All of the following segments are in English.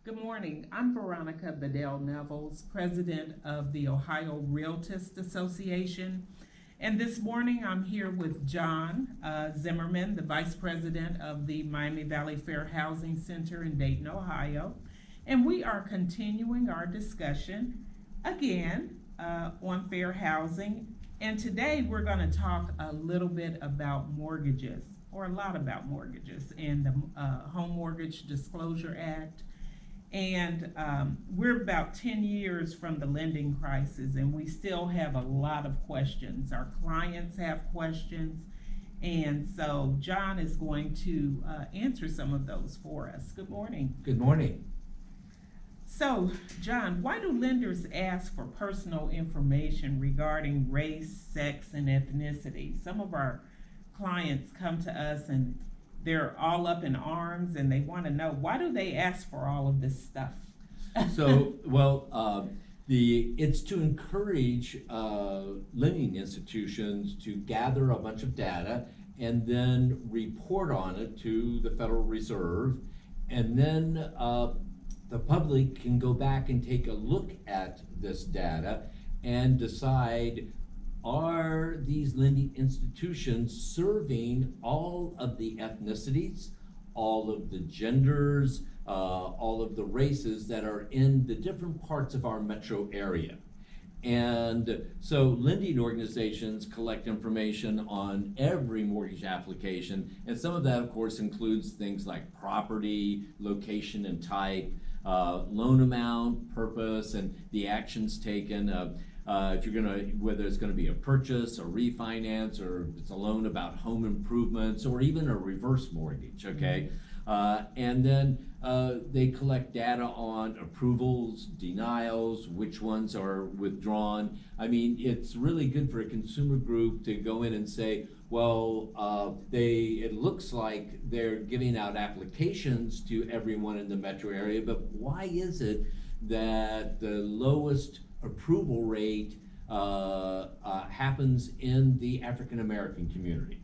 Good morning. I'm Veronica Bedell-Nevels, president of the Ohio Realtist Association. And this morning I'm here with John Zimmerman, the vice president of the Miami Valley Fair Housing Center in Dayton, Ohio. And we are continuing our discussion again on fair housing. And today we're going to talk a little bit about mortgages, or a lot about mortgages, and the Home Mortgage Disclosure Act. And we're about 10 years from the lending crisis, and we still have a lot of questions. Our clients have questions, and so John is going to answer some of those for us. Good morning. Good morning. So, John, why do lenders ask for personal information regarding race, sex, and ethnicity? Some of our clients come to us and they're all up in arms and they want to know, why do they ask for all of this stuff? It's to encourage lending institutions to gather a bunch of data and then report on it to the Federal Reserve, and then the public can go back and take a look at this data and decide, are these lending institutions serving all of the ethnicities, all of the genders, all of the races that are in the different parts of our metro area? And so lending organizations collect information on every mortgage application, and some of that, of course, includes things like property, location and type, loan amount, purpose, and the actions taken. If you're whether it's going to be a purchase, a refinance, or it's a loan about home improvements, or even a reverse mortgage, okay? And then they collect data on approvals, denials, which ones are withdrawn. I mean, it's really good for a consumer group to go in and say, well, it looks like they're giving out applications to everyone in the metro area, but why is it that the lowest approval rate happens in the African American community?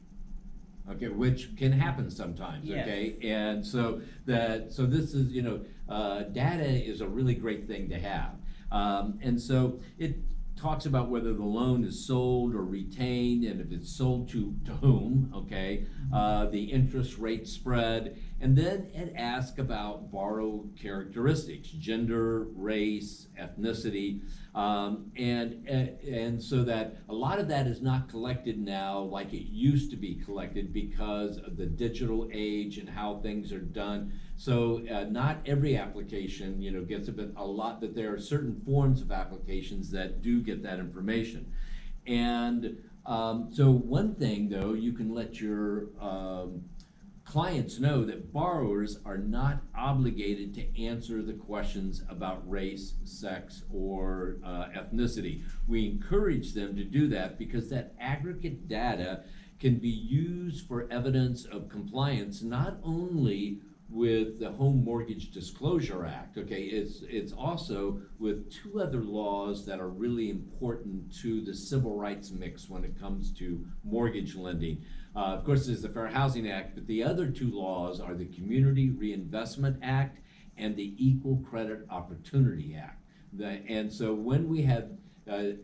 Okay, which can happen sometimes. Yes. Okay, and so this is, data is a really great thing to have, and so it talks about whether the loan is sold or retained, and if it's sold to whom. Okay, the interest rate spread, and then it asks about borrower characteristics: gender, race, ethnicity, and so that a lot of that is not collected now like it used to be collected because of the digital age and how things are done. So not every application, gets a lot, but there are certain forms of applications that do get that information. And so one thing, though, you can let your clients know that borrowers are not obligated to answer the questions about race, sex, or ethnicity. We encourage them to do that because that aggregate data can be used for evidence of compliance, not only with the Home Mortgage Disclosure Act. Okay, it's also with two other laws that are really important to the civil rights mix when it comes to mortgage lending. Of course, there's the Fair Housing Act, but the other two laws are the Community Reinvestment Act and the Equal Credit Opportunity Act. And so when we have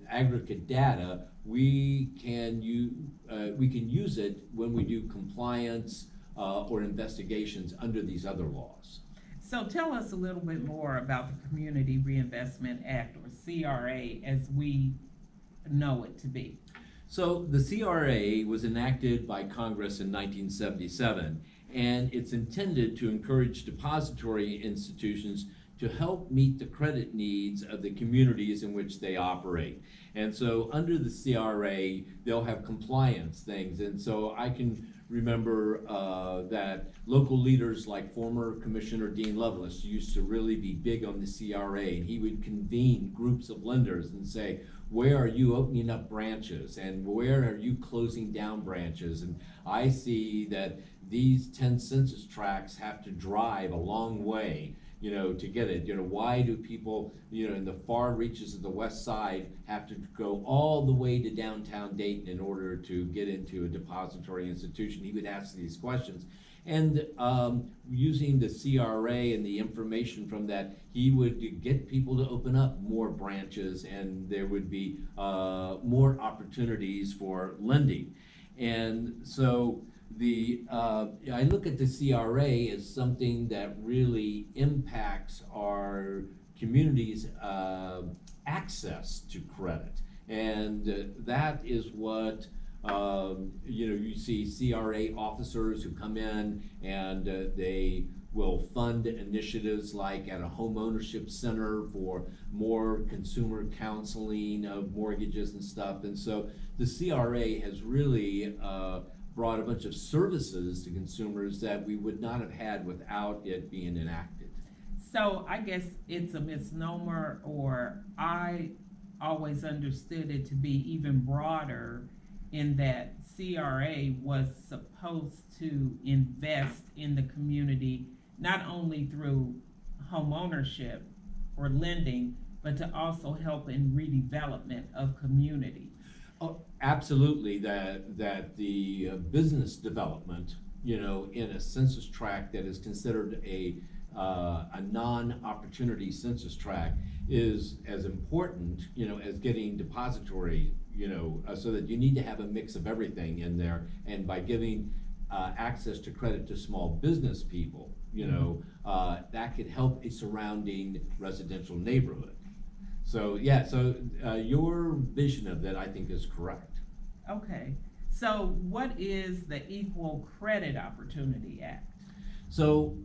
aggregate data, we can use it when we do compliance or investigations under these other laws. So tell us a little bit more about the Community Reinvestment Act, or CRA, as we know it to be. So the CRA was enacted by Congress in 1977, and it's intended to encourage depository institutions to help meet the credit needs of the communities in which they operate. And so under the CRA, they'll have compliance things. And so I can remember that local leaders like former Commissioner Dean Lovelace used to really be big on the CRA, and he would convene groups of lenders and say, where are you opening up branches and where are you closing down branches? And I see that these 10 census tracts have to drive a long way, to get it. Why do people, in the far reaches of the west side have to go all the way to downtown Dayton in order to get into a depository institution? He would ask these questions. And using the CRA and the information from that, he would get people to open up more branches, and there would be more opportunities for lending. And so I look at the CRA as something that really impacts our community's access to credit. And that is what you see CRA officers who come in and they will fund initiatives like at a home ownership center for more consumer counseling of mortgages and stuff. And so the CRA has really brought a bunch of services to consumers that we would not have had without it being enacted. So I guess it's a misnomer, or I always understood it to be even broader in that CRA was supposed to invest in the community, not only through home ownership or lending, but to also help in redevelopment of communities. Oh, absolutely, that the business development, in a census tract that is considered a non-opportunity census tract is as important, as getting depository, so that you need to have a mix of everything in there. And by giving access to credit to small business people, that could help a surrounding residential neighborhood. So yeah, your vision of that, I think, is correct. Okay, so what is the Equal Credit Opportunity Act? So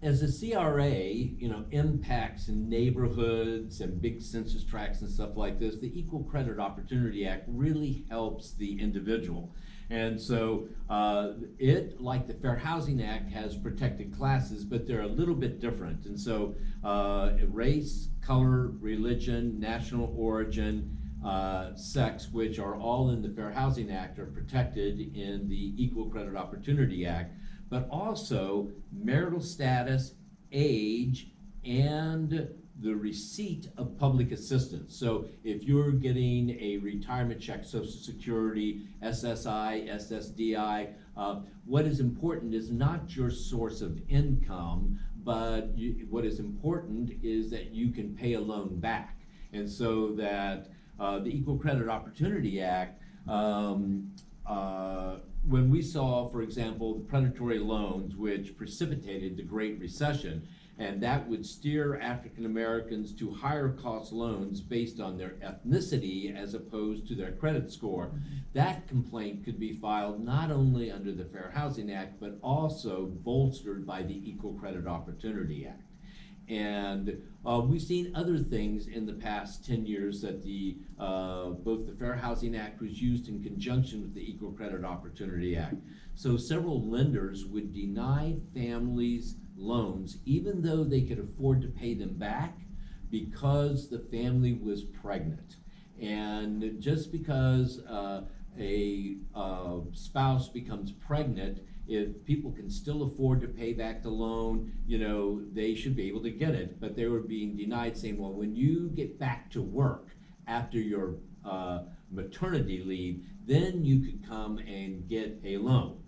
as the CRA, impacts neighborhoods and big census tracts and stuff like this, the Equal Credit Opportunity Act really helps the individual. And so it, like the Fair Housing Act, has protected classes, but they're a little bit different. And so race, color, religion, national origin, sex, which are all in the Fair Housing Act, are protected in the Equal Credit Opportunity Act, but also marital status, age, and the receipt of public assistance. So if you're getting a retirement check, Social Security, SSI, SSDI, what is important is not your source of income, but what is important is that you can pay a loan back. And so that the Equal Credit Opportunity Act, when we saw, for example, the predatory loans, which precipitated the Great Recession, and that would steer African Americans to higher cost loans based on their ethnicity as opposed to their credit score. That complaint could be filed not only under the Fair Housing Act, but also bolstered by the Equal Credit Opportunity Act. And we've seen other things in the past 10 years that both the Fair Housing Act was used in conjunction with the Equal Credit Opportunity Act. So several lenders would deny families loans even though they could afford to pay them back because the family was pregnant. And just because a spouse becomes pregnant, if people can still afford to pay back the loan, they should be able to get it. But they were being denied, saying, well, when you get back to work after your maternity leave, then you could come and get a loan.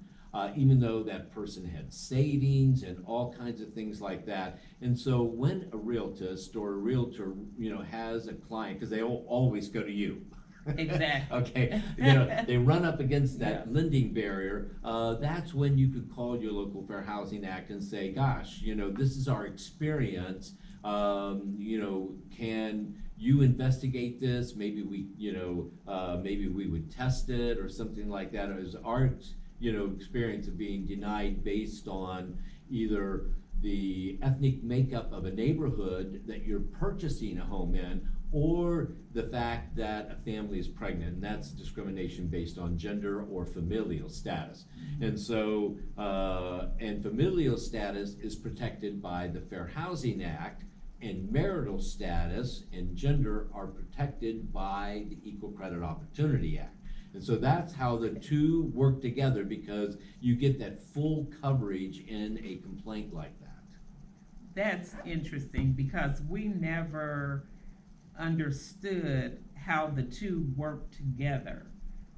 Even though that person had savings and all kinds of things like that. And so when a realtist or a realtor, has a client, because they always go to you. Exactly. Okay, they run up against that lending barrier. That's when you could call your local Fair Housing Act and say, gosh, this is our experience. Can you investigate this? Maybe we would test it or something like that. It was our experience of being denied based on either the ethnic makeup of a neighborhood that you're purchasing a home in, or the fact that a family is pregnant, and that's discrimination based on gender or familial status. And so, and familial status is protected by the Fair Housing Act, and marital status and gender are protected by the Equal Credit Opportunity Act. And so that's how the two work together, because you get that full coverage in a complaint like that. That's interesting, because we never understood how the two work together,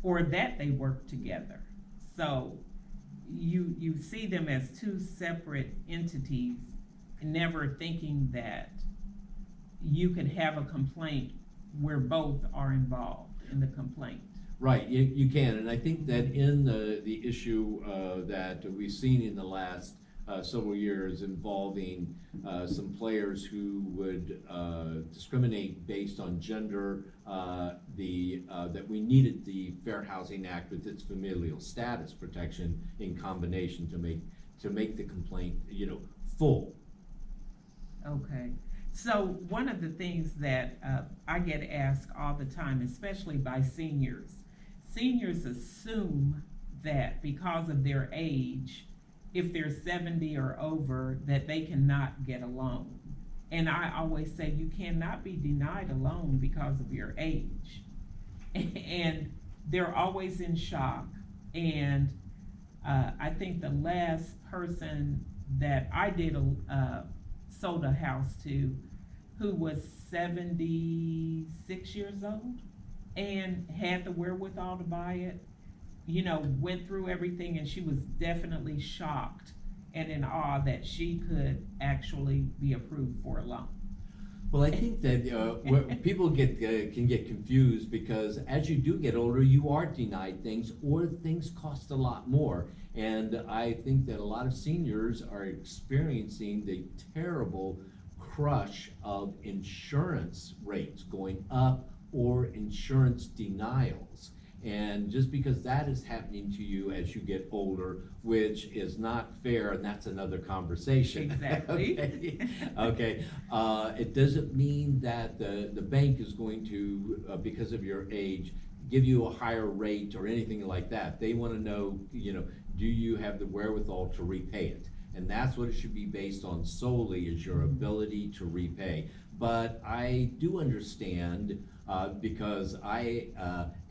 or that they work together. So, you see them as two separate entities, never thinking that you could have a complaint where both are involved in the complaint. Right, you can, and I think that in the issue that we've seen in the last several years involving some players who would discriminate based on gender, that we needed the Fair Housing Act with its familial status protection in combination to make the complaint, full. Okay, so one of the things that I get asked all the time, especially by seniors assume that because of their age, if they're 70 or over, that they cannot get a loan. And I always say you cannot be denied a loan because of your age. And they're always in shock. And I think the last person that I did sold a house to, who was 76 years old and had the wherewithal to buy it, went through everything, and she was definitely shocked and in awe that she could actually be approved for a loan. Well, I think that people can get confused because as you do get older, you are denied things, or things cost a lot more. And I think that a lot of seniors are experiencing the terrible crush of insurance rates going up or insurance denials. And just because that is happening to you as you get older, which is not fair, and that's another conversation. Exactly. Okay. It doesn't mean that the bank is going to, because of your age, give you a higher rate or anything like that. They want to know, do you have the wherewithal to repay it? And that's what it should be based on solely, is your ability to repay. But I do understand, because I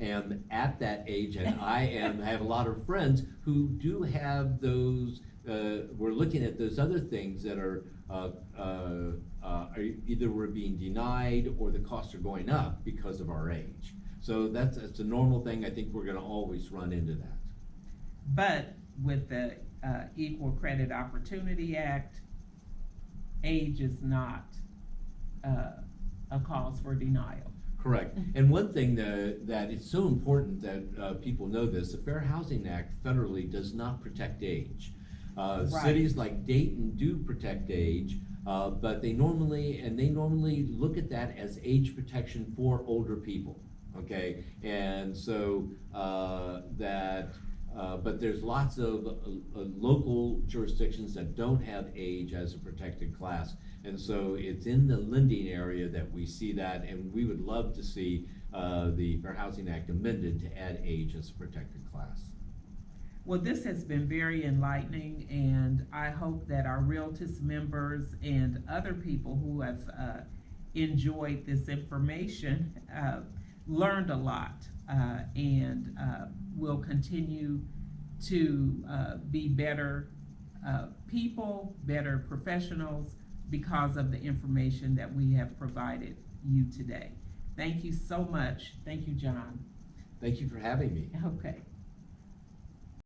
am at that age, and I have a lot of friends who do have those, we're looking at those other things that are either we're being denied or the costs are going up because of our age. So that's a normal thing. I think we're gonna always run into that. But with the Equal Credit Opportunity Act, age is not a cause for denial. Correct. And one thing that it's so important that people know this, the Fair Housing Act federally does not protect age. Right. Cities like Dayton do protect age, but they normally look at that as age protection for older people. Okay, and so but there's lots of local jurisdictions that don't have age as a protected class, and so it's in the lending area that we see that, and we would love to see the Fair Housing Act amended to add age as a protected class. Well, this has been very enlightening, and I hope that our Realtist members and other people who have enjoyed this information learned a lot, and will continue to be better people, better professionals, because of the information that we have provided you today. Thank you so much. Thank you, John. Thank you for having me. Okay.